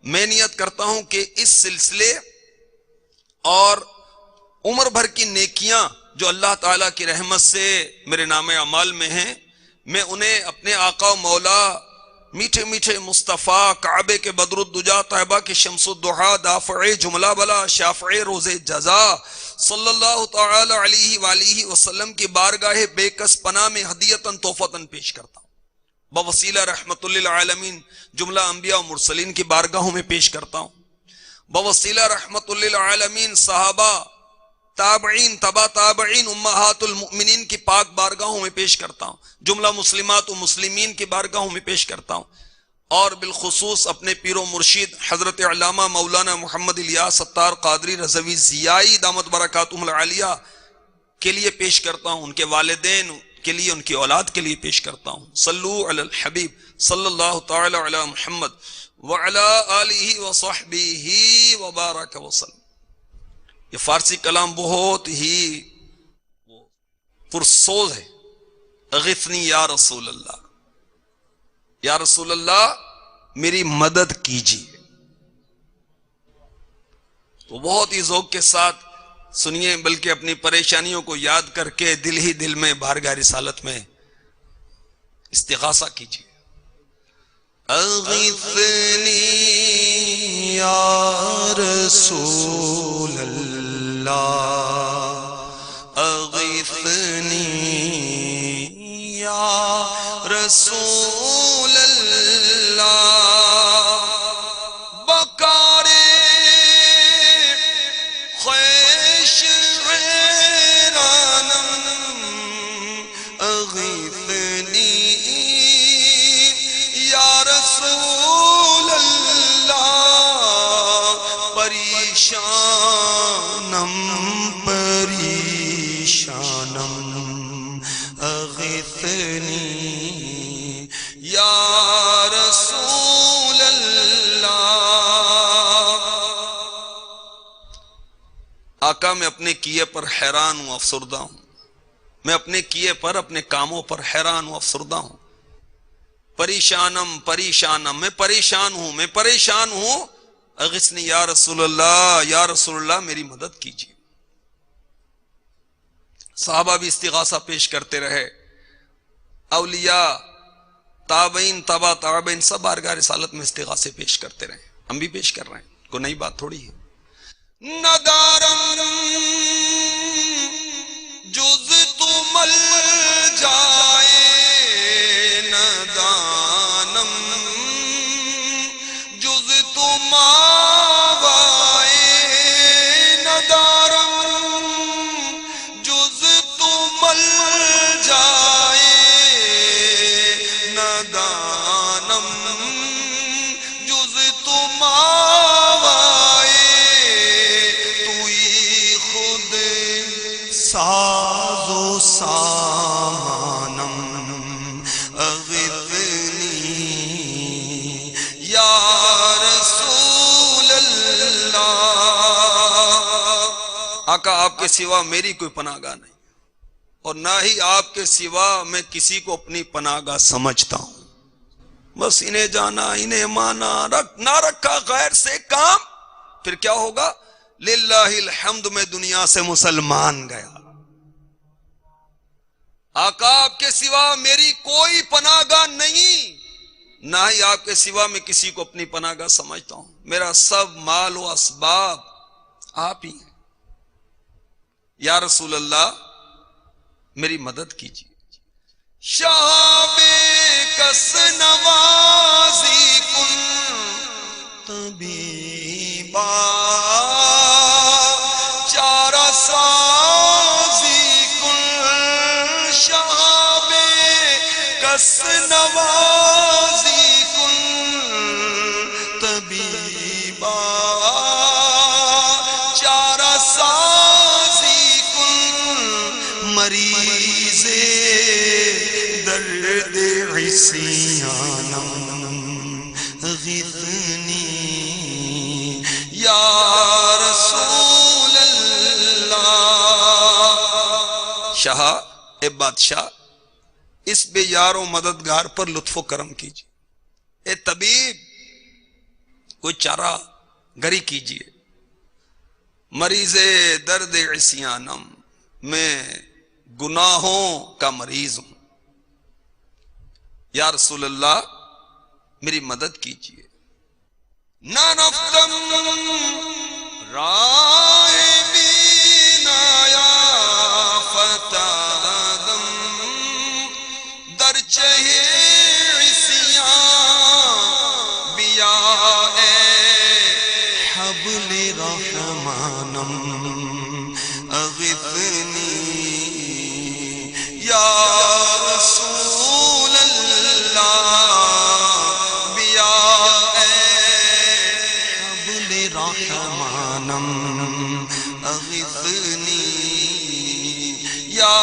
میں نیت کرتا ہوں کہ اس سلسلے اور عمر بھر کی نیکیاں جو اللہ تعالیٰ کی رحمت سے میرے نام اعمال میں ہیں، میں انہیں اپنے آقا و مولا میٹھے میٹھے مصطفیٰ کعبے کے بدر الدجا طیبہ کے شمس الضحیٰ دافع جملہ بلا شافع روز جزا صلی اللہ تعالی علیہ وآلہ وسلم کی بارگاہ بے کس پناہ میں ہدیتاً تحفتاً پیش کرتا ہوں، بوسیلہ رحمت للعالمین جملہ انبیاء و مرسلین کی بارگاہوں میں پیش کرتا ہوں، بوسیلہ رحمت للعالمین صحابہ تابعین تبا تابعین امہات المؤمنین کی پاک بارگاہوں میں پیش کرتا ہوں، جملہ مسلمات و مسلمین کی بارگاہوں میں پیش کرتا ہوں، اور بالخصوص اپنے پیر و مرشید حضرت علامہ مولانا محمد الیاس ستار قادری رضوی ضیائی دامت برکاتہم العالیہ کے لیے پیش کرتا ہوں، ان کے والدین کے لیے، ان کی اولاد کے لیے پیش کرتا ہوں۔ صلو علی الحبیب صلی اللہ تعالی علی محمد وعلی آلہ وصحبہ وبارک وسلم۔ یہ فارسی کلام بہت ہی پرسوز ہے۔ اغثنی یا رسول اللہ، یا رسول اللہ میری مدد کیجیے، تو بہت ہی ذوق کے ساتھ سنیے، بلکہ اپنی پریشانیوں کو یاد کر کے دل ہی دل میں بارگاہ رسالت میں استغاثہ کیجیے۔ اغثنی یا رسول اللہ، اغثنی یا رسول اللہ، بکار خویش حیرانم، اغثنی یا رسول اللہ، پریشانم پریشانم، اغثنی یا رسول اللہ۔ آقا میں اپنے کیے پر حیران ہوں، افسردہ ہوں، میں اپنے کیے پر، اپنے کاموں پر حیران ہوں، افسردہ ہوں، پریشانم پریشانم، میں پریشان ہوں، میں پریشان ہوں، اغثنی یا رسول اللہ، یا رسول اللہ میری مدد کیجیے۔ صحابہ بھی استغاثہ پیش کرتے رہے، اولیاء تابعین تبا تابعین سب بارگاہ رسالت میں استغاثے پیش کرتے رہے، ہم بھی پیش کر رہے ہیں، کوئی نئی بات تھوڑی ہے۔ ندارم جز تو مل جائے، ندانم جز تو ماوائے، ندارم جز تو مل جائے، ندانم جز تو ماوائے، توئی خود ساز و سامانم، اغثنی یا رسول اللہ۔ آقا آپ کے سوا میری کوئی پناہ گاہ نہیں، اور نہ ہی آپ کے سوا میں کسی کو اپنی پناہ گاہ سمجھتا ہوں، بس انہیں جانا انہیں مانا، نہ رکھا غیر سے کام، پھر کیا ہوگا؟ للہ الحمد میں دنیا سے مسلمان گیا۔ آقا آپ کے سوا میری کوئی پناہ گاہ نہیں، نہ ہی آپ کے سوا میں کسی کو اپنی پناہ گاہ سمجھتا ہوں، میرا سب مال و اسباب آپ ہی ہیں، یا رسول اللہ میری مدد کیجیے۔ شہاب کس نوازی کن طبیبا، چارہ سازی کن، شہاب کس نوازی کن طبیبا، چارہ سازی کن، مریض درد عصیانم، غثنی یا رسول اللہ۔ شاہ اے بادشاہ اس بے یار و مددگار پر لطف و کرم کیجیے، اے طبیب کوئی چارہ گری کیجئے. مریض درد عصیانم، میں گناہوں کا مریض ہوں، یا رسول اللہ میری مدد کیجئے. نہ رفتم راہ بینایا فتح آدم در چہے عصیان بیا اے حبل رحمانم اغثنی یا رسول اللہ بیا اے حبل رحمانم اغثنی یا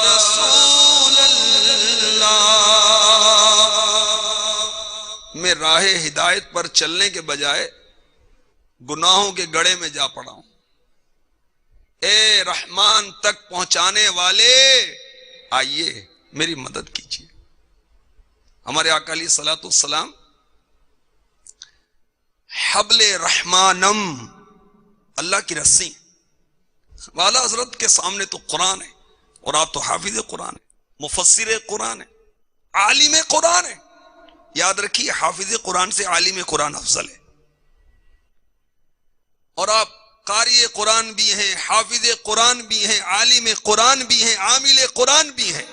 رسول اللہ. میں راہ ہدایت پر چلنے کے بجائے گناہوں کے گڑھے میں جا پڑا ہوں. اے رحمان تک پہنچانے والے آئیے میری مدد کیجیے. ہمارے آقا علیہ الصلوۃ والسلام حبل رحمانم، اللہ کی رسی. والا حضرت کے سامنے تو قرآن ہے، اور آپ تو حافظ قرآن ہے، مفسر قرآن ہے، عالم قرآن ہے. یاد رکھیے حافظ قرآن سے عالم قرآن افضل ہے. اور آپ قاری قرآن بھی ہیں، حافظ قرآن بھی ہیں، عالم قرآن بھی ہیں، عامل قرآن بھی ہیں.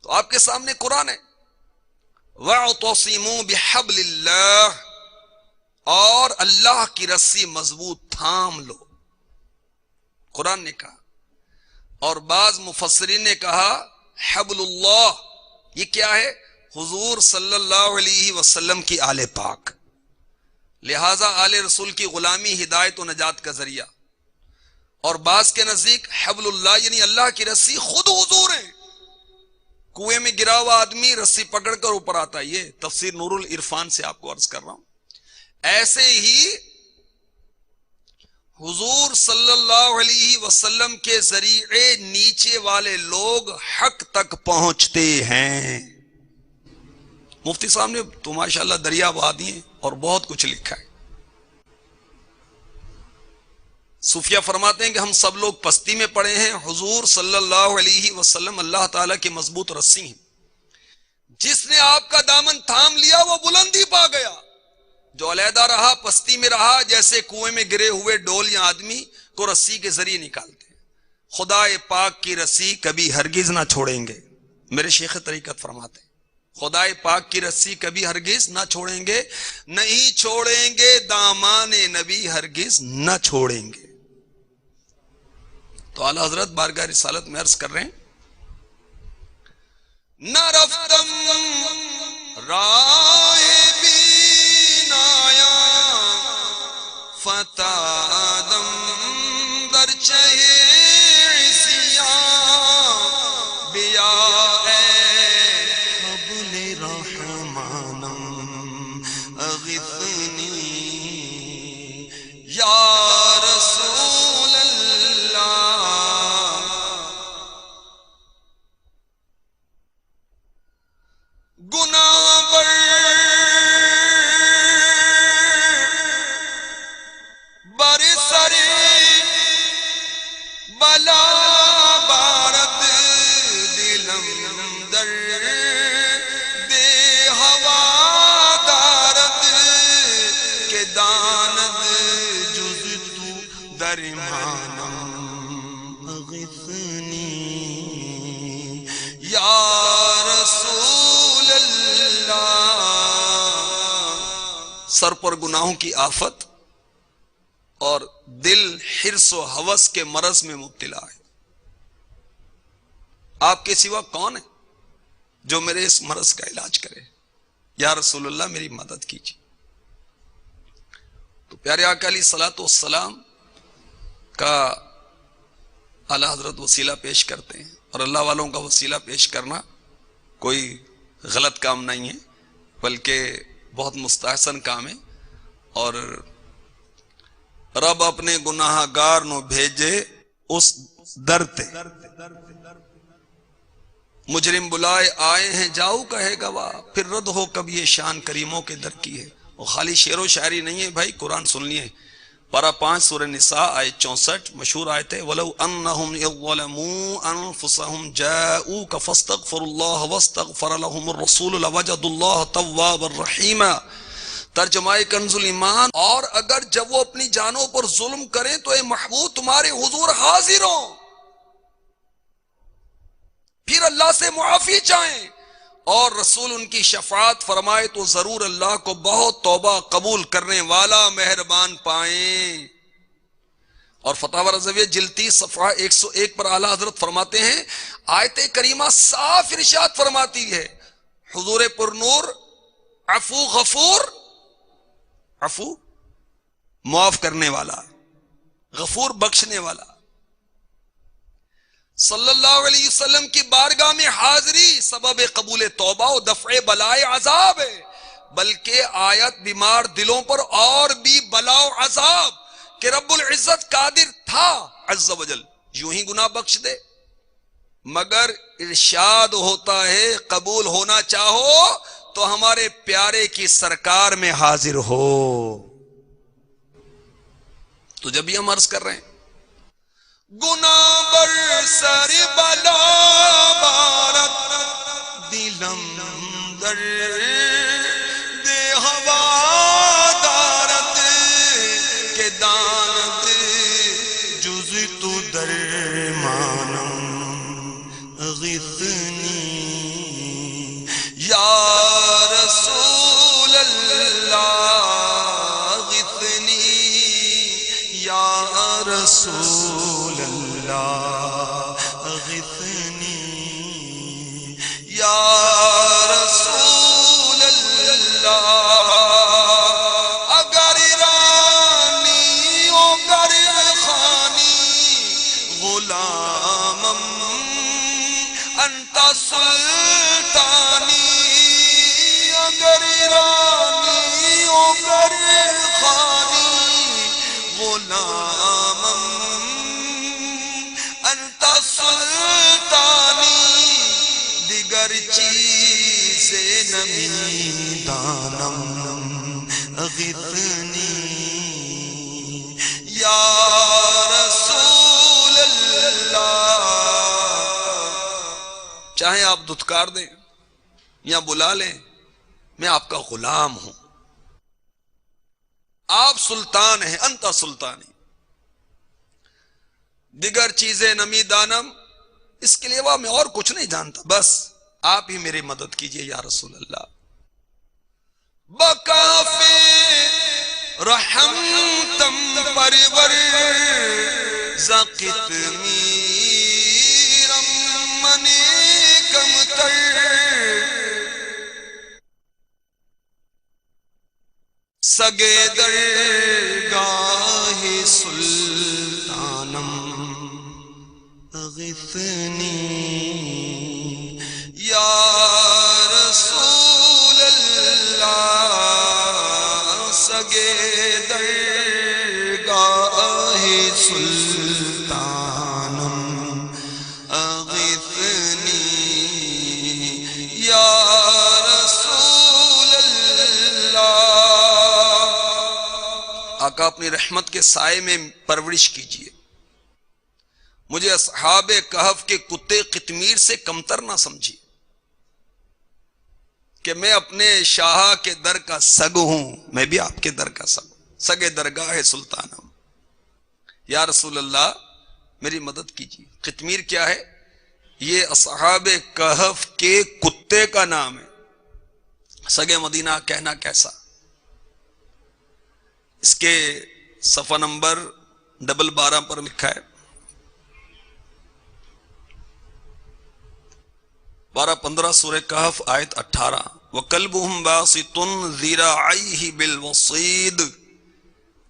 تو آپ کے سامنے قرآن ہے. وَاعْتَصِمُوا بِحَبْلِ اللَّهِ، اور اللہ کی رسی مضبوط تھام لو، قرآن نے کہا. اور بعض مفسرین نے کہا حبل اللہ یہ کیا ہے؟ حضور صلی اللہ علیہ وسلم کی آل پاک. لہذا آل رسول کی غلامی ہدایت و نجات کا ذریعہ. اور بعض کے نزدیک حبل اللہ یعنی اللہ کی رسی خود حضور ہیں. کنویں میں گرا ہوا آدمی رسی پکڑ کر اوپر آتا ہے. یہ تفسیر نور العرفان سے آپ کو عرض کر رہا ہوں. ایسے ہی حضور صلی اللہ علیہ وسلم کے ذریعے نیچے والے لوگ حق تک پہنچتے ہیں. مفتی صاحب نے تو ماشاءاللہ دریا بہا دیے اور بہت کچھ لکھا ہے. صوفیہ فرماتے ہیں کہ ہم سب لوگ پستی میں پڑے ہیں، حضور صلی اللہ علیہ وسلم اللہ تعالیٰ کی مضبوط رسی ہیں. جس نے آپ کا دامن تھام لیا وہ بلندی پا گیا، جو علیحدہ رہا پستی میں رہا. جیسے کنویں میں گرے ہوئے ڈول یا آدمی کو رسی کے ذریعے نکالتے ہیں. خدا پاک کی رسی کبھی ہرگز نہ چھوڑیں گے. میرے شیخ طریقت فرماتے ہیں خدا پاک کی رسی کبھی ہرگز نہ چھوڑیں گے، نہیں چھوڑیں گے دامان نبی ہرگز نہ چھوڑیں گے. تو اعلیٰ حضرت بارگاہ رسالت میں عرض کر رہے ہیں نہ رفتم راہ بینایا فتح آدم در چہے عصیان بیا اے حبل رحمانم اغثنی یا رسول اللہ. گناہ پر برسر بلا بارد دلم در دے ہوا دارد کے داند جز تو درمانم اغثنی یا رسول اللہ. سر پر گناہوں کی آفت اور دل حرص و ہوس کے مرض میں مبتلا ہے. آپ کے سوا کون ہے جو میرے اس مرض کا علاج کرے؟ یا رسول اللہ میری مدد کیجیے. تو پیارے آقا علیہ الصلوۃ والسلام کا اعلیٰ حضرت وسیلہ پیش کرتے ہیں. اور اللہ والوں کا وسیلہ پیش کرنا کوئی غلط کام نہیں ہے، بلکہ بہت مستحسن کام ہے. اور رب اپنے گناہ گار نو بھیجے اس در تے، مجرم بلائے آئے ہیں جاؤ کہے گواہ، پھر رد ہو کب یہ شان کریموں کے در کی ہے. وہ خالی شعر و شاعری نہیں ہے بھائی، قرآن سن لیے۔ پارہ 5 سورہ نساء آیت 64 مشہور آیت ہے، وَلَوْ أَنَّهُمْ إِذْ ظَلَمُوا أَنفُسَهُمْ جَاءُوكَ فَاسْتَغْفَرُوا اللَّهَ وَاسْتَغْفَرَ لَهُمُ الرَّسُولُ لَوَجَدُوا اللَّهَ تَوَّابًا رَحِيمًا۔ ترجمہ کنز الایمان، اور اگر جب وہ اپنی جانوں پر ظلم کریں تو اے محبوب تمہارے حضور حاضر ہوں، پھر اللہ سے معافی چاہیں اور رسول ان کی شفاعت فرمائے تو ضرور اللہ کو بہت توبہ قبول کرنے والا مہربان پائیں۔ اور فتاوی رضویہ جلد 30 صفحہ 101 پر اعلیٰ حضرت فرماتے ہیں، آیت کریمہ صاف ارشاد فرماتی ہے، حضور پر نور عفو غفور، عفو معاف کرنے والا، غفور بخشنے والا، صلی اللہ علیہ وسلم کی بارگاہ میں حاضری سبب قبول توبہ و دفع بلائے عذاب ہے، بلکہ آیت بیمار دلوں پر اور بھی بلا و عذاب کہ رب العزت قادر تھا عز و جل یوں ہی گناہ بخش دے، مگر ارشاد ہوتا ہے قبول ہونا چاہو تو ہمارے پیارے کی سرکار میں حاضر ہو۔ تو جب یہ ہم عرض کر رہے ہیں گناہ بر سر بلا بارت دلم در دے ہوا دارت کے دانت جز تو در مانم غثنی یا رسول اللہ غثنی یا رسول اللہ غثنی یا رسول اللہ، اگر رانی اگر خانی غلامم انت سلطانی، اگر رانی اگر خانی غلامم انت سلطانی، دیگر چیز نمی دانم غثنی یا رسول اللہ۔ چاہے آپ دھتکار دیں یا بلا لیں، میں آپ کا غلام ہوں، آپ سلطان ہیں، انت سلطانی، دیگر چیزیں نمی دانم، اس کے لیے میں اور کچھ نہیں جانتا، بس آپ ہی میری مدد کیجئے یا رسول اللہ۔ بکافے رحم تم پرور زقت میرم من کم تر، سگے درگاہ سلطانم غثنی یا رسول اللہ، سگے درگاہ سلطانم غثنی یا رسول اللہ۔ آقا اپنی رحمت کے سائے میں پرورش کیجئے، مجھے اصحاب کہف کے کتے قطمیر سے کمتر نہ سمجھیے کہ میں اپنے شاہ کے در کا سگ ہوں، میں بھی آپ کے در کا سگ ہوں، سگے درگاہ سلطانم، یا رسول اللہ میری مدد کیجیے۔ قطمیر کیا ہے؟ یہ اصحاب کہف کے کتے کا نام ہے، سگے مدینہ کہنا کیسا؟ اس کے صفحہ نمبر 12 پر لکھا ہے، 15 سورہ کہف آیت 18، وَقَلْبُهُمْ بَاسِطٌ ذِرَاعَيْهِ بِالْوَصِيدِ۔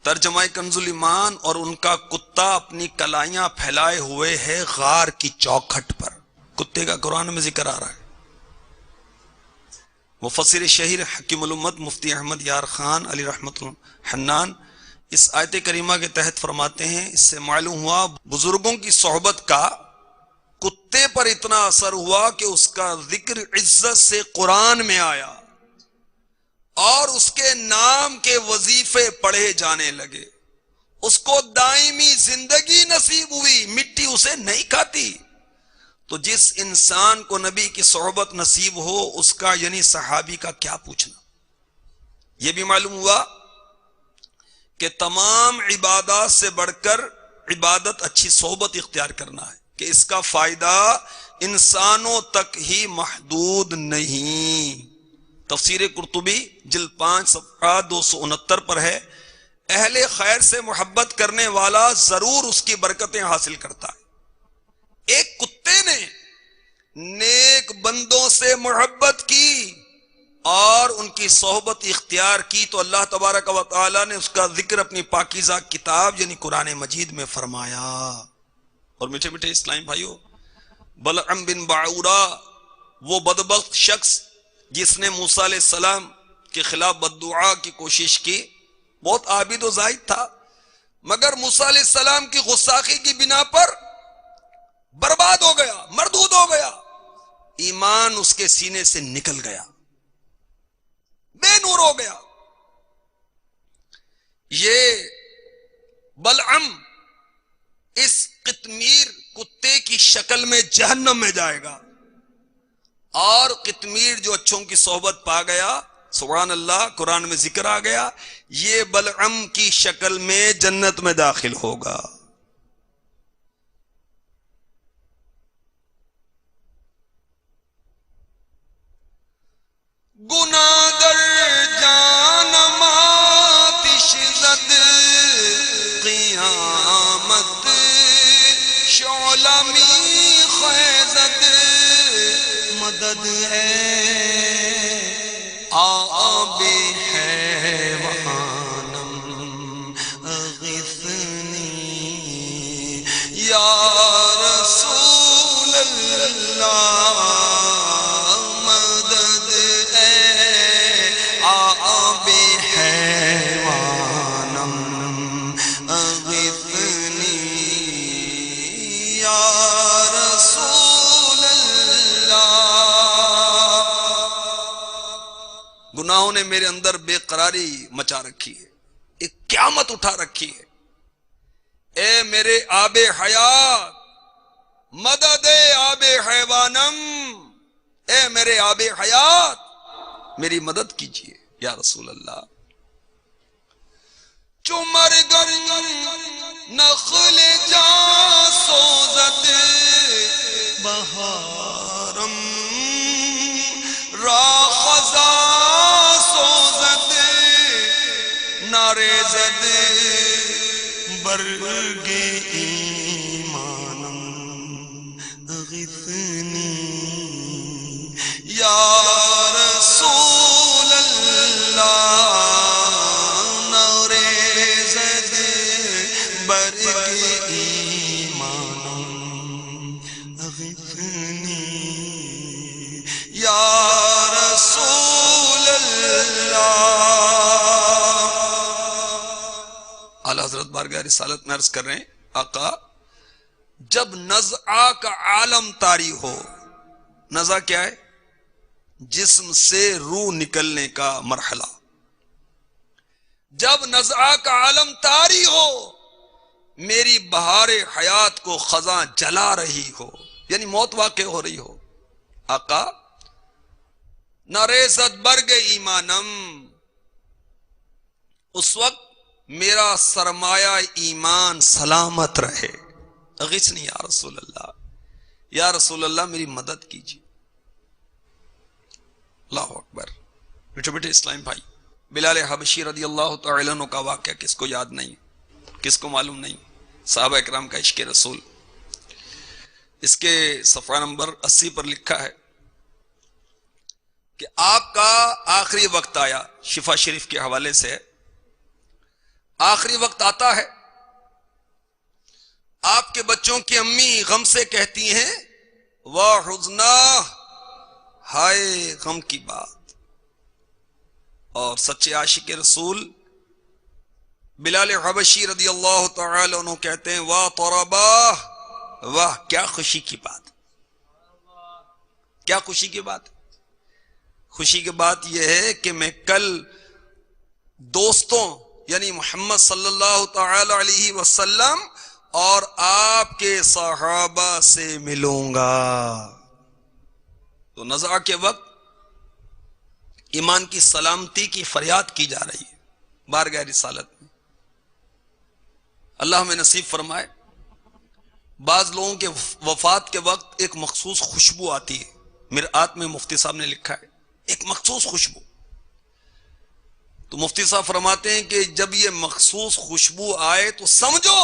ترجمہ کنز الایمان، اور ان کا کتا اپنی کلائیاں پھیلائے ہوئے ہے غار کی چوکھٹ پر۔ کتے کا قرآن میں ذکر آ رہا ہے۔ مفسر شہیر حکیم الامت مفتی احمد یار خان علی رحمت حنان اس آیت کریمہ کے تحت فرماتے ہیں، اس سے معلوم ہوا بزرگوں کی صحبت کا کتے پر اتنا اثر ہوا کہ اس کا ذکر عزت سے قرآن میں آیا، اور اس کے نام کے وظیفے پڑھے جانے لگے، اس کو دائمی زندگی نصیب ہوئی، مٹی اسے نہیں کھاتی۔ تو جس انسان کو نبی کی صحبت نصیب ہو اس کا یعنی صحابی کا کیا پوچھنا۔ یہ بھی معلوم ہوا کہ تمام عبادات سے بڑھ کر عبادت اچھی صحبت اختیار کرنا ہے، کہ اس کا فائدہ انسانوں تک ہی محدود نہیں۔ تفسیر قرطبی جلد 5 صفحہ 269 پر ہے، اہل خیر سے محبت کرنے والا ضرور اس کی برکتیں حاصل کرتا ہے۔ ایک کتے نے نیک بندوں سے محبت کی اور ان کی صحبت اختیار کی تو اللہ تبارک و تعالی نے اس کا ذکر اپنی پاکیزہ کتاب یعنی قرآن مجید میں فرمایا۔ اور میٹھے میٹھے اسلام بھائیو، بلعم بن باعورہ وہ بدبخت شخص جس نے موسیٰ علیہ السلام کے خلاف بددعا کی کوشش کی، بہت عابد و زاہد تھا، مگر موسیٰ علیہ السلام کی غصاخی کی بنا پر برباد ہو گیا، مردود ہو گیا، ایمان اس کے سینے سے نکل گیا، بے نور ہو گیا۔ یہ بلعم اس قطمیر کتے کی شکل میں جہنم میں جائے گا، اور قطمیر جو اچھوں کی صحبت پا گیا، سبحان اللہ، قرآن میں ذکر آ گیا، یہ بلعم کی شکل میں جنت میں داخل ہوگا۔ گناہ در جانم آتش زد قیامت شعلہ می خیزد مدد ہے آب حیوانم اغثنی یا رسول اللہ مدد ہے آب حیوانم اغثنی یا رسول اللہ۔ گناہوں نے میرے اندر بے قراری مچا رکھی ہے، ایک قیامت اٹھا رکھی ہے۔ اے میرے آب حیات، مدد آب حیوانم، اے میرے آب حیات میری مدد کیجئے یا رسول اللہ۔ چمر گر نخل جا سوزد بہارم را خزا سوزد ناریزد برگ ایمانم اغثنی یا رسول اللہ ناریزد برگ ایمانم اغثنی یا رسول اللہ۔ اعلیٰ حضرت بارگاہ رسالت میں عرض کر رہے ہیں، آقا جب نزعہ کا عالم طاری ہو، نزعہ کیا ہے؟ جسم سے روح نکلنے کا مرحلہ، جب نزعہ کا عالم طاری ہو، میری بہار حیات کو خزاں جلا رہی ہو، یعنی موت واقع ہو رہی ہو، آقا نریزت برگ ایمانم، اس وقت میرا سرمایہ ایمان سلامت رہے، اغثنی یا رسول اللہ، یا رسول اللہ میری مدد کیجیے۔ اللہ اکبر۔ بیٹھے بیٹھے اسلام بھائی، بلال حبشی رضی اللہ تعالیٰ عنہ کا واقعہ کس کو یاد نہیں، کس کو معلوم نہیں؟ صحابہ اکرام کا عشق رسول، اس کے صفحہ نمبر 80 پر لکھا ہے کہ آپ کا آخری وقت آیا، شفا شریف کے حوالے سے آخری وقت آتا ہے، آپ کے بچوں کی امی غم سے کہتی ہیں واہ حزنا، ہائے غم کی بات، اور سچے عاشق رسول بلال حبشی رضی اللہ تعالی عنہ کہتے ہیں واہ طربا، واہ کیا خوشی کی بات، کیا خوشی کی بات۔ خوشی کی بات یہ ہے کہ میں کل دوستوں یعنی محمد صلی اللہ تعالی علیہ وسلم اور آپ کے صحابہ سے ملوں گا. تو نزع کے وقت ایمان کی سلامتی کی فریاد کی جا رہی ہے بارگاہ رسالت میں. اللہ ہمیں نصیب فرمائے. بعض لوگوں کے وفات کے وقت ایک مخصوص خوشبو آتی ہے. مرآت میں مفتی صاحب نے لکھا ہے ایک مخصوص خوشبو. تو مفتی صاحب فرماتے ہیں کہ جب یہ مخصوص خوشبو آئے تو سمجھو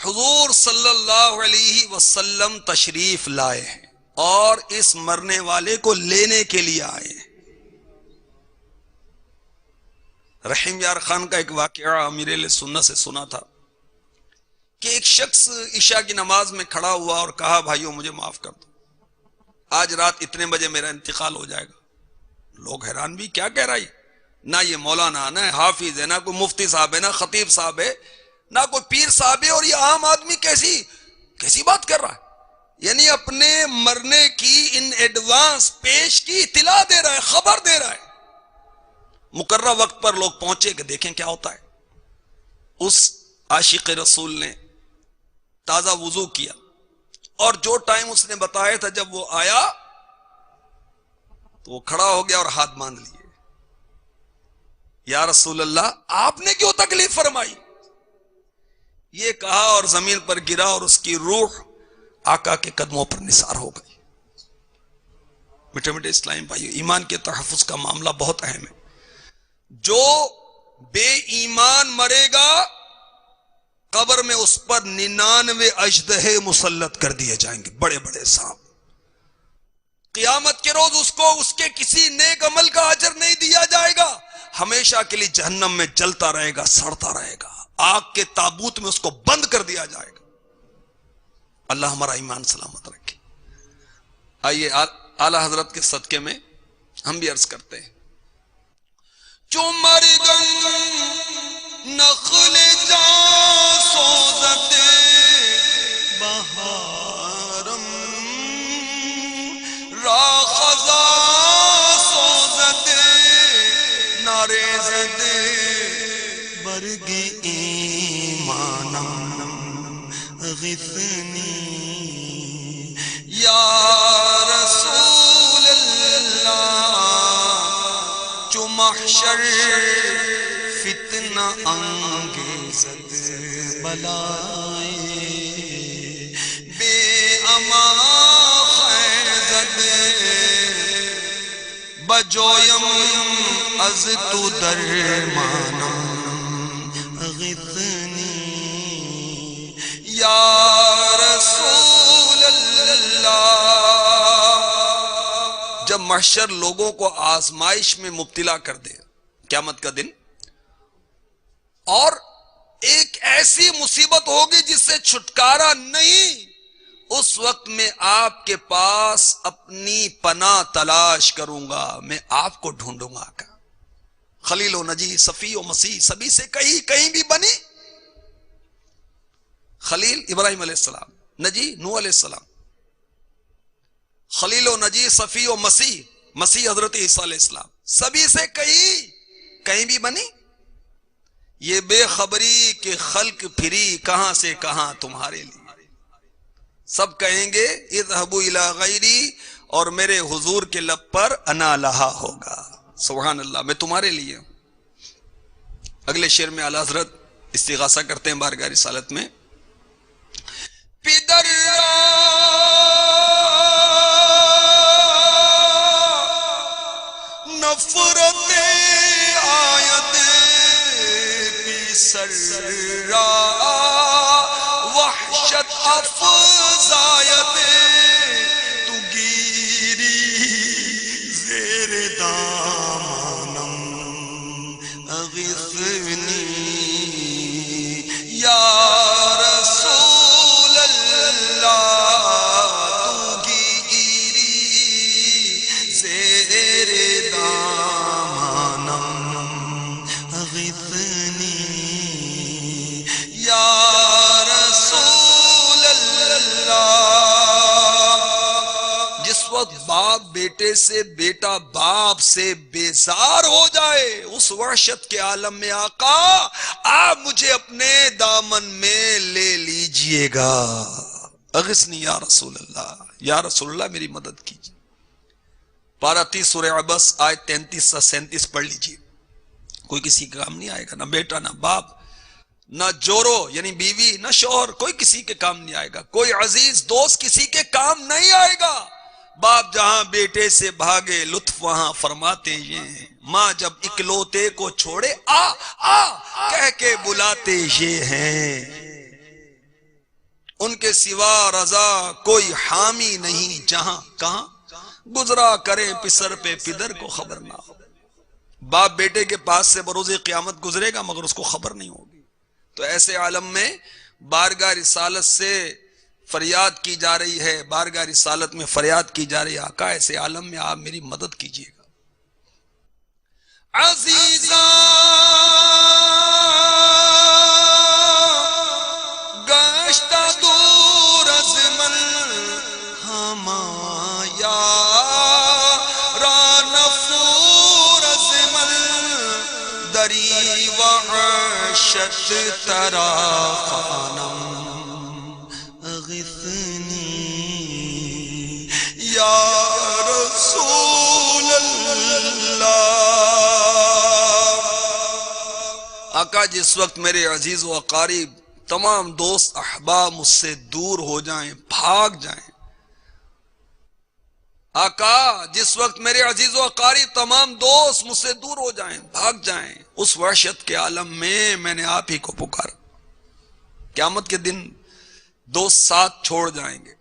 حضور صلی اللہ علیہ وسلم تشریف لائے ہیں اور اس مرنے والے کو لینے کے لیے آئے ہیں. رحیم یار خان کا ایک واقعہ امیر اہل سنت سے سنا تھا کہ ایک شخص عشاء کی نماز میں کھڑا ہوا اور کہا بھائیو مجھے معاف کر دو، آج رات اتنے بجے میرا انتقال ہو جائے گا. لوگ حیران بھی کیا کہہ رہا ہے، نہ یہ مولانا نہ حافظ ہے نہ کوئی مفتی صاحب ہے نہ خطیب صاحب ہے نہ کوئی پیر صاحب ہے، اور یہ عام آدمی کیسی بات کر رہا ہے. یعنی اپنے مرنے کی ان ایڈوانس پیش کی اطلاع دے رہا ہے، خبر دے رہا ہے. مقررہ وقت پر لوگ پہنچے کہ دیکھیں کیا ہوتا ہے. اس عاشق رسول نے تازہ وضو کیا اور جو ٹائم اس نے بتایا تھا جب وہ آیا تو وہ کھڑا ہو گیا اور ہاتھ باندھ لیے. یا رسول اللہ آپ نے کیوں تکلیف فرمائی؟ یہ کہا اور زمین پر گرا اور اس کی روح آقا کے قدموں پر نثار ہو گئی. میٹھے میٹھے اسلام بھائیو، ایمان کے تحفظ کا معاملہ بہت اہم ہے. جو بے ایمان مرے گا قبر میں اس پر 99 اژدہے مسلط کر دیے جائیں گے، بڑے بڑے سانپ. قیامت کے روز اس کو اس کے کسی نیک عمل کا اجر نہیں دیا جائے گا، ہمیشہ کے لیے جہنم میں جلتا رہے گا، سڑتا رہے گا، آگ کے تابوت میں اس کو بند کر دیا جائے گا. اللہ ہمارا ایمان سلامت رکھے. آئیے اعلی حضرت کے صدقے میں ہم بھی عرض کرتے ہیں. چمرگن نخل جان سوزت بہارم را خزاں سوزت ناریزد برگ ایمانم غثنی یا رسول اللہ. چو محشر فتنہ انگیزد بلائے بے امان خیزد بجویم از تو درمانم غثنی یا رسول اللہ. جب محشر لوگوں کو آزمائش میں مبتلا کر دے قیامت کا دن، اور ایک ایسی مصیبت ہوگی جس سے چھٹکارا نہیں، اس وقت میں آپ کے پاس اپنی پناہ تلاش کروں گا، میں آپ کو ڈھونڈوں گا. خلیل و نجی صفی و مسیح سبھی سے کہیں بھی بنی. خلیل ابراہیم علیہ السلام، نجی نوح علیہ السلام، خلیل و نجی صفی و مسیح حضرت عیسیٰ علیہ السلام، سبھی سے کہیں بھی بنی. یہ بے خبری کہ خلق پھری کہاں سے کہاں تمہارے لیے. سب کہیں گے اذهبوا الی غیری، اور میرے حضور کے لب پر انا لہا ہوگا. سبحان اللہ، میں تمہارے لیے ہوں. اگلے شعر میں اعلیٰ حضرت استغاثہ کرتے ہیں بارگاہ رسالت میں. پدر نفرت آید پیسر را وحشت افزاید تو گیری زیر دامانم اغثنی یا رسول اللہ. تو گیری زیر دامانم اغثنی یا رسول اللہ. جس وقت باپ بیٹے سے، بیٹا باپ سے بیزار ہو جائے، اس وحشت کے عالم میں آقا آپ مجھے اپنے دامن میں لے لیجئے گا. اغثنی یا رسول اللہ، یا رسول اللہ میری مدد کیجیے. پارہ 30 سورہ عبس آیت 33 سے 37 پڑھ لیجیے. کوئی کسی کا کام نہیں آئے گا، نہ بیٹا نہ باپ نہ جورو یعنی بیوی نہ شوہر، کوئی کسی کے کام نہیں آئے گا. کوئی عزیز دوست کسی کے کام نہیں آئے گا. باپ جہاں بیٹے سے بھاگے لطف وہاں فرماتے یہ ہیں. ماں جب اکلوتے کو چھوڑے آ آ کہہ کے بلاتے یہ ہیں. ان کے سوا رضا کوئی حامی نہیں جہاں کہاں گزرا کرے پسر پہ پدر کو خبر نہ ہو. باپ بیٹے کے پاس سے بروز قیامت گزرے گا مگر اس کو خبر نہیں ہوگی. تو ایسے عالم میں بارگاہ رسالت سے فریاد کی جا رہی ہے، بارگاہ رسالت میں فریاد کی جا رہی ہے آقا ایسے عالم میں آپ میری مدد کیجیے گا. عزیزاں گشتہ دور از من ہمایا را نفور از من دری وحشت ترا خانم اغثنی یا رسول اللہ. آقا جس وقت میرے عزیز و اقارب تمام دوست احباب مجھ سے دور ہو جائیں، بھاگ جائیں. آقا جس وقت میرے عزیز و اقارب تمام دوست مجھ سے دور ہو جائیں، بھاگ جائیں، اس وحشت کے عالم میں نے آپ ہی کو پکارا. قیامت کے دن دوست ساتھ چھوڑ جائیں گے.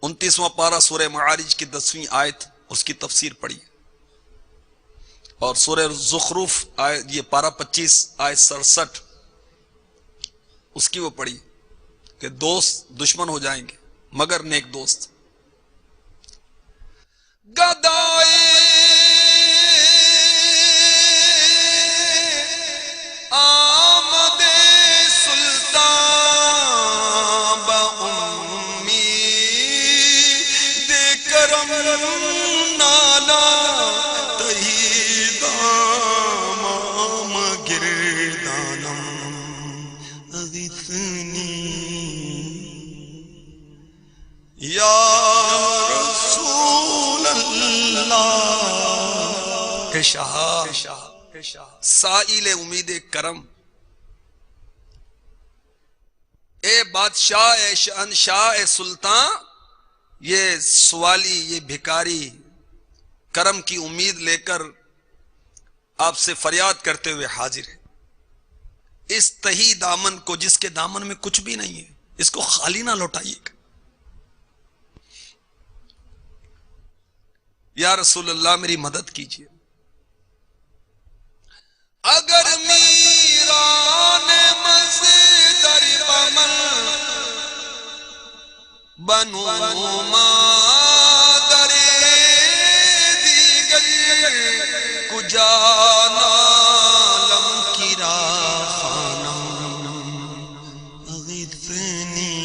29واں پارہ سورہ معارج کی 10ویں آیت اس کی تفسیر پڑھی اور سورہ زخرف یہ پارہ 25 آیت 67 اس کی وہ پڑھی کہ دوست دشمن ہو جائیں گے مگر نیک دوست. گدائے آمد سلطان بأمید کرم نالا تہی دامام گردانم اغثنی یا رسول اللہ. اے شاہ سائل امید کرم، اے بادشاہ، اے شہنشاہ، اے سلطان، یہ سوالی، یہ بھکاری کرم کی امید لے کر آپ سے فریاد کرتے ہوئے حاضر ہے. اس تہی دامن کو جس کے دامن میں کچھ بھی نہیں ہے اس کو خالی نہ لوٹائیے گا. یا رسول اللہ میری مدد کیجیے. اگر میران مزدر بمن بنو مادر دیگر کجا نالم کرا خانم اغثنی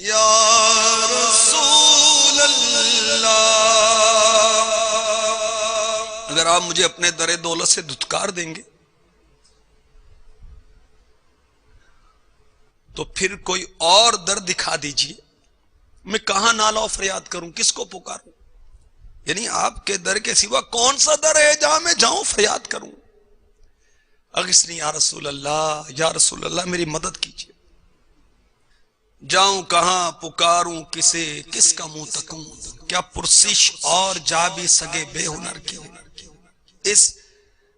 یا رسول اللہ. اگر آپ مجھے اپنے در دولت سے دھتکار دیں گے تو پھر کوئی اور در دکھا دیجئے. میں کہاں نالہ و فریاد کروں، کس کو پکاروں؟ یعنی آپ کے در کے سوا کون سا در ہے جہاں میں جاؤں فریاد کروں؟ اغثنی یا رسول اللہ، یا رسول اللہ میری مدد کیجئے. جاؤں کہاں پکاروں کسے، کس کا منہ تکوں، کیا پرسش اور جا بھی سگے بے ہنر کی. اس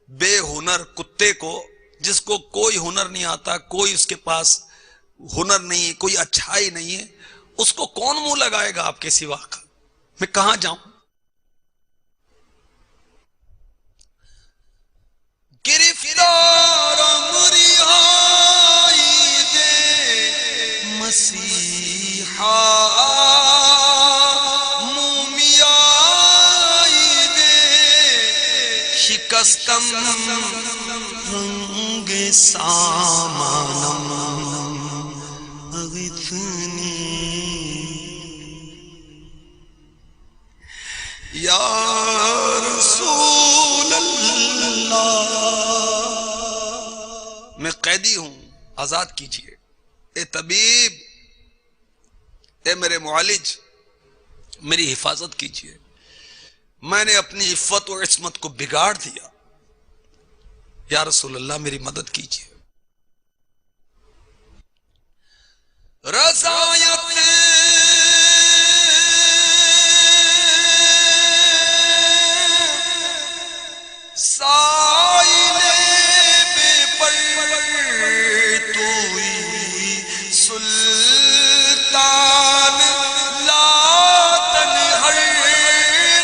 بے ہنر کتے کو جس کو کوئی ہنر نہیں آتا، کوئی اس کے پاس ہنر نہیں، کوئی اچھائی نہیں ہے، اس کو کون منہ لگائے گا آپ کے سوا کا؟ میں کہاں جاؤں؟ گرفتارم رہائی دے مسیحا مومیائی دے شکستم رنگ سامانم اغثنی یا رسول اللہ، میں قیدی ہوں، آزاد کیجئے۔ اے طبیب، اے میرے معالج، میری حفاظت کیجئے، میں نے اپنی عفت و عصمت کو بگاڑ دیا، یا رسول اللہ میری مدد کیجئے۔ رضایت سائل بے پر توئی سلطان لا تنہر،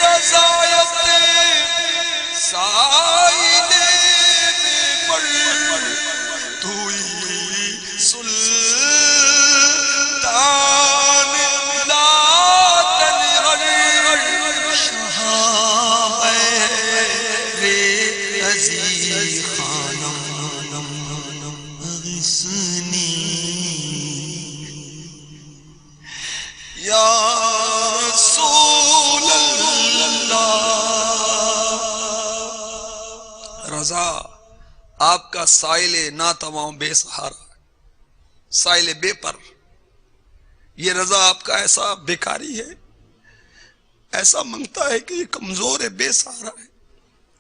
رضایت سائل بے پر توئی سلطان لا تنہر، شاہ عزیز خانم اغثنی، یا رسول اللہ۔ رضا آپ کا سائل ناتواں بے سہارا، سائل بے پر، یہ رضا آپ کا ایسا بیکاری ہے، ایسا منگتا ہے کہ یہ کمزور ہے، بے سہارا ہے،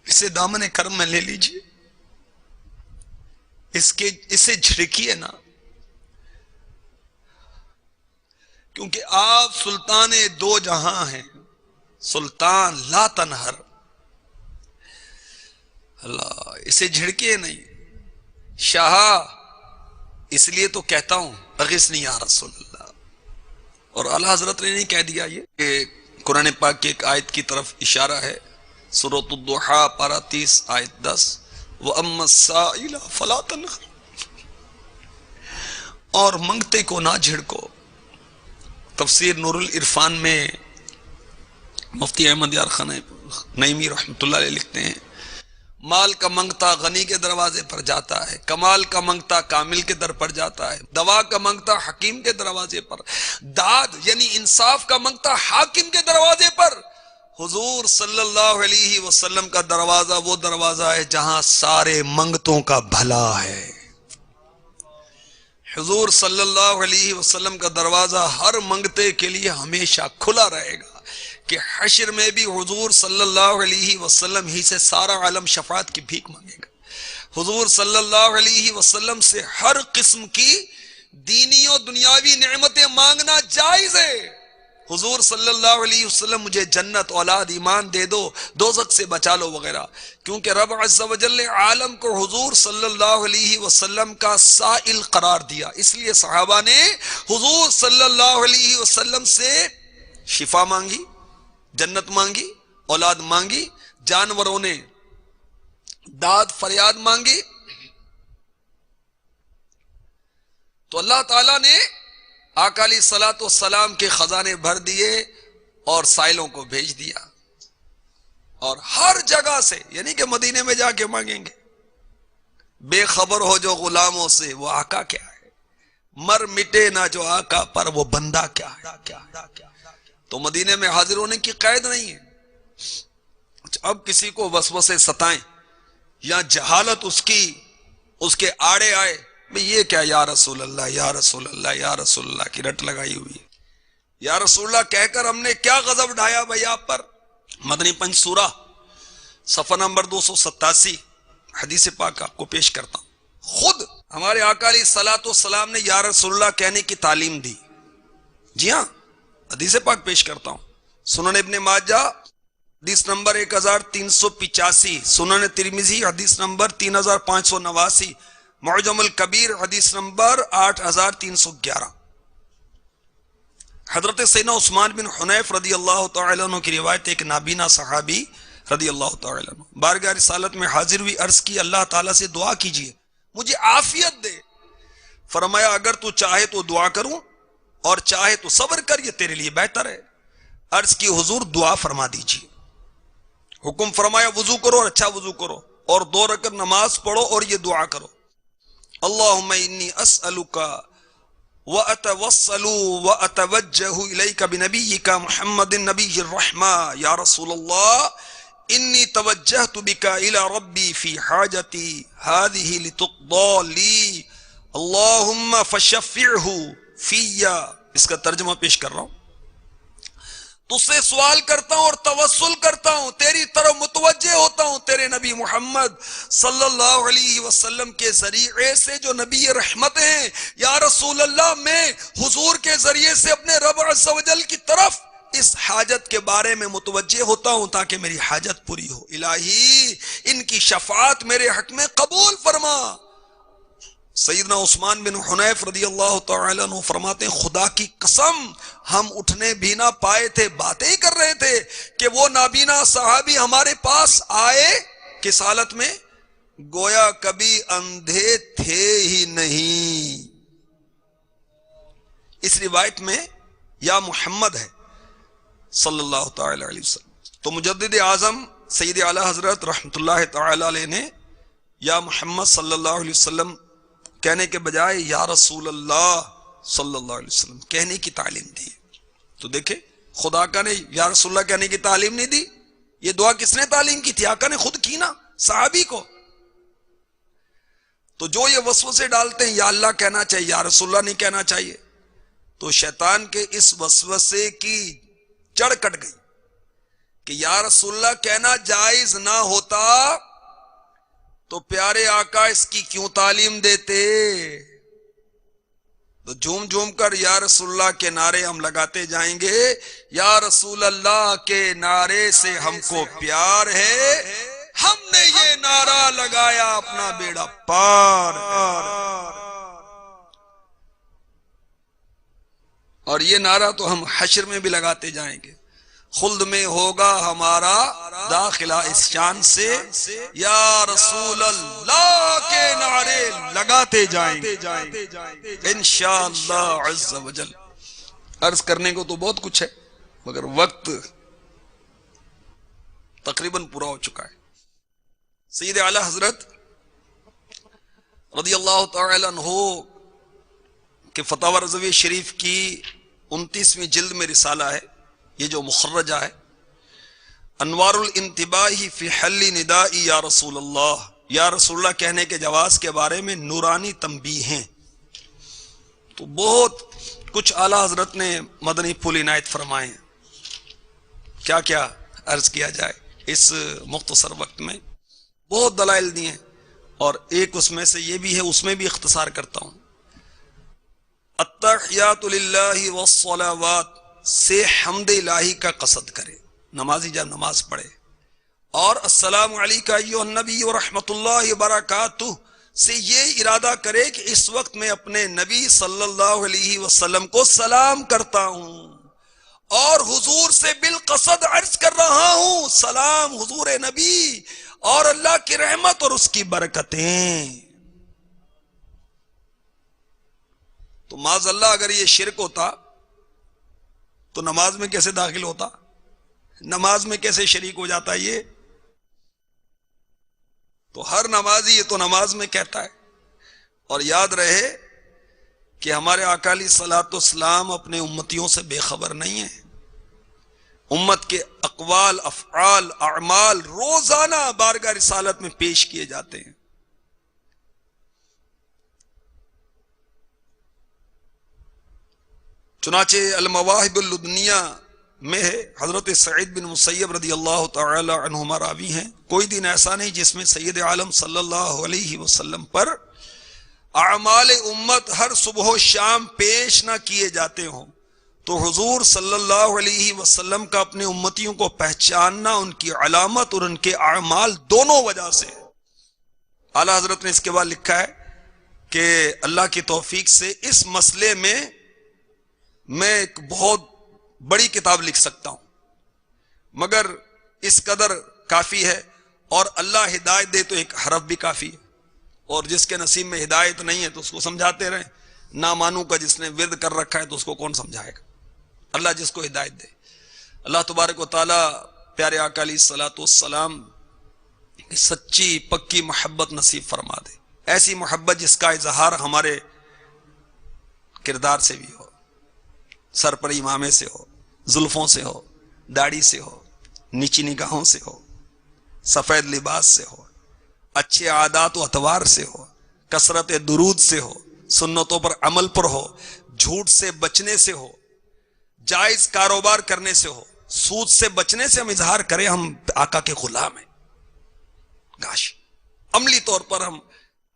اسے دامن کرم میں لے لیجئے، اسے جھڑکیے نا، کیونکہ آپ سلطان دو جہاں ہیں، سلطان لا تنہر۔ اللہ، اسے جھڑکیے نہیں، شاہ اس لیے تو کہتا ہوں اغثنی یا رسول اللہ۔ اور اعلیٰ حضرت نے نہیں کہہ دیا یہ کہ قرآن پاک کی ایک آیت کی طرف اشارہ ہے، سورۃ الضحیٰ پارہ 30 آیت 10، وَأَمَّا السَّائِلَ فَلَا تَنْهَرْ، اور منگتے کو نہ جھڑکو۔ تفسیر نور العرفان میں مفتی احمد یار خان نعیمی رحمۃ اللہ علیہ لکھتے ہیں، مال کا منگتا غنی کے دروازے پر جاتا ہے، کمال کا منگتا کامل کے در پر جاتا ہے، دوا کا منگتا حکیم کے دروازے پر، داد یعنی انصاف کا منگتا حاکم کے دروازے پر۔ حضور صلی اللہ علیہ وسلم کا دروازہ وہ دروازہ ہے جہاں سارے منگتوں کا بھلا ہے۔ حضور صلی اللہ علیہ وسلم کا دروازہ ہر منگتے کے لیے ہمیشہ کھلا رہے گا، کہ حشر میں بھی حضور صلی اللہ علیہ وسلم ہی سے سارا عالم شفاعت کی بھیک مانگے گا۔ حضور صلی اللہ علیہ وسلم سے ہر قسم کی دینی و دنیاوی نعمتیں مانگنا جائز ہے۔ حضور صلی اللہ علیہ وسلم مجھے جنت، اولاد، ایمان دے دو، دوزخ سے بچا لو وغیرہ، کیونکہ رب عز و جل عالم کو حضور صلی اللہ علیہ وسلم کا سائل قرار دیا، اس لیے صحابہ نے حضور صلی اللہ علیہ وسلم سے شفا مانگی، جنت مانگی، اولاد مانگی، جانوروں نے داد فریاد مانگی، تو اللہ تعالیٰ نے آقا علیہ الصلوۃ والسلام کے خزانے بھر دیے اور سائلوں کو بھیج دیا، اور ہر جگہ سے، یعنی کہ مدینے میں جا کے مانگیں گے، بے خبر ہو جو غلاموں سے وہ آقا کیا ہے، مر مٹے نہ جو آقا پر وہ بندہ کیا ہے۔ تو مدینے میں حاضر ہونے کی قید نہیں ہے۔ اب کسی کو وسوسے ستائیں یا جہالت اس کے آڑے آئے، میں یہ کیا یا رسول اللہ یا رسول اللہ یا رسول اللہ کی رٹ لگائی ہوئی ہے، یا رسول اللہ کہہ کر ہم نے کیا غضب ڈھایا بھائی آپ پر۔ مدنی پنج سورہ صفحہ نمبر 287 حدیث پاک آپ کو پیش کرتا ہوں۔ خود ہمارے آقا علیہ الصلوۃ والسلام نے یا رسول اللہ کہنے کی تعلیم دی۔ جی ہاں، حدیث پاک پیش کرتا ہوں، سنن ابن ماجہ حدیث نمبر 1385، سنن ترمذی حدیث نمبر 3589، معجم الکبیر حدیث نمبر 8311۔ حضرت سیدنا عثمان بن حنیف رضی اللہ تعالیٰ عنہ کی روایت، ایک نابینا صحابی رضی اللہ تعالیٰ عنہ بارگاہ رسالت میں حاضر ہوئی، عرض کی اللہ تعالیٰ سے دعا کیجئے مجھے عافیت دے۔ فرمایا اگر تو چاہے تو دعا کروں اور چاہے تو صبر کر، یہ تیرے لیے بہتر ہے۔ عرض کی حضور دعا فرما دیجئے۔ حکم فرمایا وضو کرو اور اچھا وضو کرو اور 2 رکعت نماز پڑھو اور یہ دعا کرو، اللہم انی اسألک وَأَتَوَصَّلُ وَأَتَوَجَّهُ إِلَيْكَ بِنَبِيِّكَ مُحَمَّدٍ نَبِيِّ الرَّحْمَةِ يَا رسول اللہ إِنِّي تَوَجَّهْتُ بِكَ إِلَى رَبِّي فِي حَاجَتِي هَذِهِ لِتُقْضَى لِي اللہم فشفعہ فِيَّ. اس کا ترجمہ پیش کر رہا ہوں. تجھ سے سوال کرتا ہوں اور توسل کرتا ہوں، تیری طرف متوجہ ہوتا ہوں تیرے نبی محمد صلی اللہ علیہ وسلم کے ذریعے سے جو نبی رحمت ہیں. یا رسول اللہ میں حضور کے ذریعے سے اپنے رب عز و جل کی طرف اس حاجت کے بارے میں متوجہ ہوتا ہوں تاکہ میری حاجت پوری ہو. الہی ان کی شفاعت میرے حق میں قبول فرما. سیدنا عثمان بن حنیف رضی اللہ تعالیٰ عنہ فرماتے ہیں خدا کی قسم ہم اٹھنے بھی نہ پائے تھے، باتیں ہی کر رہے تھے کہ وہ نابینا صحابی ہمارے پاس آئے کس حالت میں؟ گویا کبھی اندھے تھے ہی نہیں. اس روایت میں یا محمد ہے صلی اللہ تعالی علیہ وسلم. تو مجدد اعظم سید اعلی حضرت رحمت اللہ تعالی علیہ نے یا محمد صلی اللہ علیہ وسلم کہنے کے بجائے یا رسول اللہ صلی اللہ علیہ وسلم کہنے کی تعلیم دی. تو دیکھیں خدا کا نے یا رسول اللہ کہنے کی تعلیم نہیں دی. یہ دعا کس نے تعلیم کی تھی؟ آقا نے خود کی نا صحابی کو. تو جو یہ وسوسے ڈالتے ہیں یا اللہ کہنا چاہیے یا رسول اللہ نہیں کہنا چاہیے، تو شیطان کے اس وسوسے کی جڑ کٹ گئی کہ یا رسول اللہ کہنا جائز نہ ہوتا تو پیارے آقا اس کی کیوں تعلیم دیتے. تو جھوم جھوم کر یا رسول اللہ کے نعرے ہم لگاتے جائیں گے. یا رسول اللہ کے نعرے سے ہم کو پیار ہے، ہم نے یہ نعرہ لگایا اپنا بیڑا پار. اور یہ نعرہ تو ہم حشر میں بھی لگاتے جائیں گے. خلد میں ہوگا ہمارا داخلہ اس شان سے یا رسول اللہ کے نعرے لگاتے جائیں گے انشاءاللہ عز و جل. عرض کرنے کو تو بہت کچھ ہے مگر وقت تقریباً پورا ہو چکا ہے. سید اعلی حضرت رضی اللہ تعالی عنہ کہ فتاوی رضویہ شریف کی 29ویں جلد میں رسالہ ہے، یہ جو مخرجہ ہے انوار الانتباہ فی حل ندائی یا رسول اللہ، یا رسول اللہ کہنے کے جواز کے بارے میں نورانی تنبیہ ہیں. تو بہت کچھ اعلیٰ حضرت نے مدنی پھول عنایت فرمائے ہیں. کیا کیا عرض کیا جائے اس مختصر وقت میں، بہت دلائل دیے ہیں. اور ایک اس میں سے یہ بھی ہے، اس میں بھی اختصار کرتا ہوں. التحیات للہ والصلوات سے حمد الہی کا قصد کرے نمازی جب نماز پڑھے، اور السلام علیکہ ایھا النبی ورحمۃ اللہ وبرکاتہ سے یہ ارادہ کرے کہ اس وقت میں اپنے نبی صلی اللہ علیہ وسلم کو سلام کرتا ہوں اور حضور سے بالقصد عرض کر رہا ہوں سلام حضور نبی اور اللہ کی رحمت اور اس کی برکتیں. تو معاذ اللہ اگر یہ شرک ہوتا تو نماز میں کیسے داخل ہوتا، نماز میں کیسے شریک ہو جاتا؟ یہ تو ہر نمازی یہ تو نماز میں کہتا ہے. اور یاد رہے کہ ہمارے آقا علیہ الصلوۃ والسلام اپنے امتیوں سے بے خبر نہیں ہیں. امت کے اقوال، افعال، اعمال روزانہ بارگاہ رسالت میں پیش کیے جاتے ہیں. چنانچہ المواہب اللدنیہ میں ہے، حضرت سعید بن مسیب رضی اللہ تعالی عنہما راوی ہیں، کوئی دن ایسا نہیں جس میں سید عالم صلی اللہ علیہ وسلم پر اعمال امت ہر صبح و شام پیش نہ کیے جاتے ہوں. تو حضور صلی اللہ علیہ وسلم کا اپنے امتیوں کو پہچاننا ان کی علامت اور ان کے اعمال دونوں وجہ سے. اعلیٰ حضرت نے اس کے بعد لکھا ہے کہ اللہ کی توفیق سے اس مسئلے میں میں ایک بہت بڑی کتاب لکھ سکتا ہوں مگر اس قدر کافی ہے، اور اللہ ہدایت دے تو ایک حرف بھی کافی ہے، اور جس کے نصیب میں ہدایت نہیں ہے تو اس کو سمجھاتے رہیں. نہ مانو کا جس نے ورد کر رکھا ہے تو اس کو کون سمجھائے گا؟ اللہ جس کو ہدایت دے. اللہ تبارک و تعالی پیارے آقا علیہ الصلوۃ والسلام کی سچی پکی محبت نصیب فرما دے، ایسی محبت جس کا اظہار ہمارے کردار سے بھی ہو، سر پر امامے سے ہو، زلفوں سے ہو، داڑھی سے ہو، نیچی نگاہوں سے ہو، سفید لباس سے ہو، اچھے عادات و اطوار سے ہو، کثرت درود سے ہو، سنتوں پر عمل پر ہو، جھوٹ سے بچنے سے ہو، جائز کاروبار کرنے سے ہو، سود سے بچنے سے ہم اظہار کریں ہم آقا کے غلام ہیں. کاش عملی طور پر ہم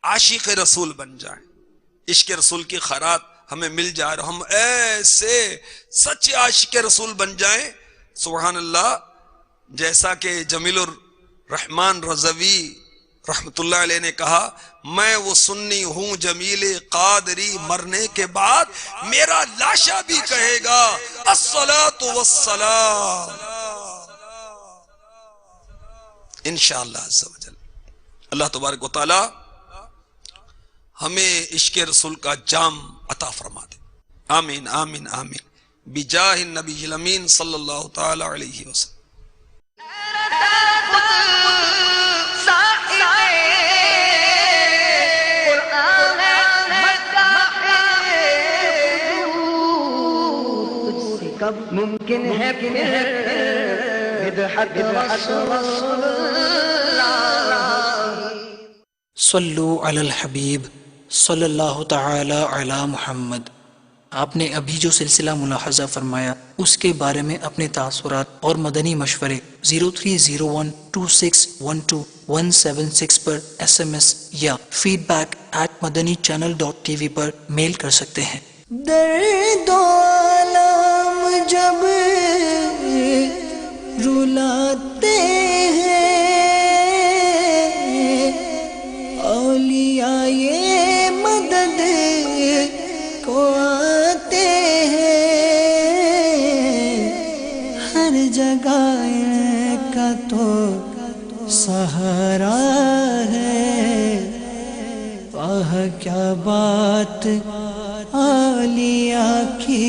عاشق رسول بن جائیں، عشق رسول کی خیرات ہمیں مل جائے اور ہم ایسے سچے عاشق رسول بن جائیں. سبحان اللہ، جیسا کہ جمیل الرحمن رضوی رحمت اللہ علیہ نے کہا، میں وہ سنی ہوں جمیل قادری، مرنے کے بعد میرا لاشا بھی کہے گا الصلاۃ والسلام. انشاءاللہ عز و جل اللہ تبارک و تعالی ہمیں عشق رسول کا جام عطا فرما دے. آمین آمین آمین بجاہ النبی الامین صلی اللہ تعالی علیہ وسلم. کب ممکن ہے بدحق رسول صلو علی الحبیب صلی اللہ تعالی علی محمد. آپ نے ابھی جو سلسلہ ملاحظہ فرمایا اس کے بارے میں اپنے تاثرات اور مدنی مشورے 030126127176 پر SMS یا feedback@madanichannel.tv پر میل کر سکتے ہیں. درد و الم جب رلاتے ہیں اولیاء یہ مدد کو آتے ہیں، ہر جگہ ان کا تو سہارا ہے. آہ کیا بات اولیاء کی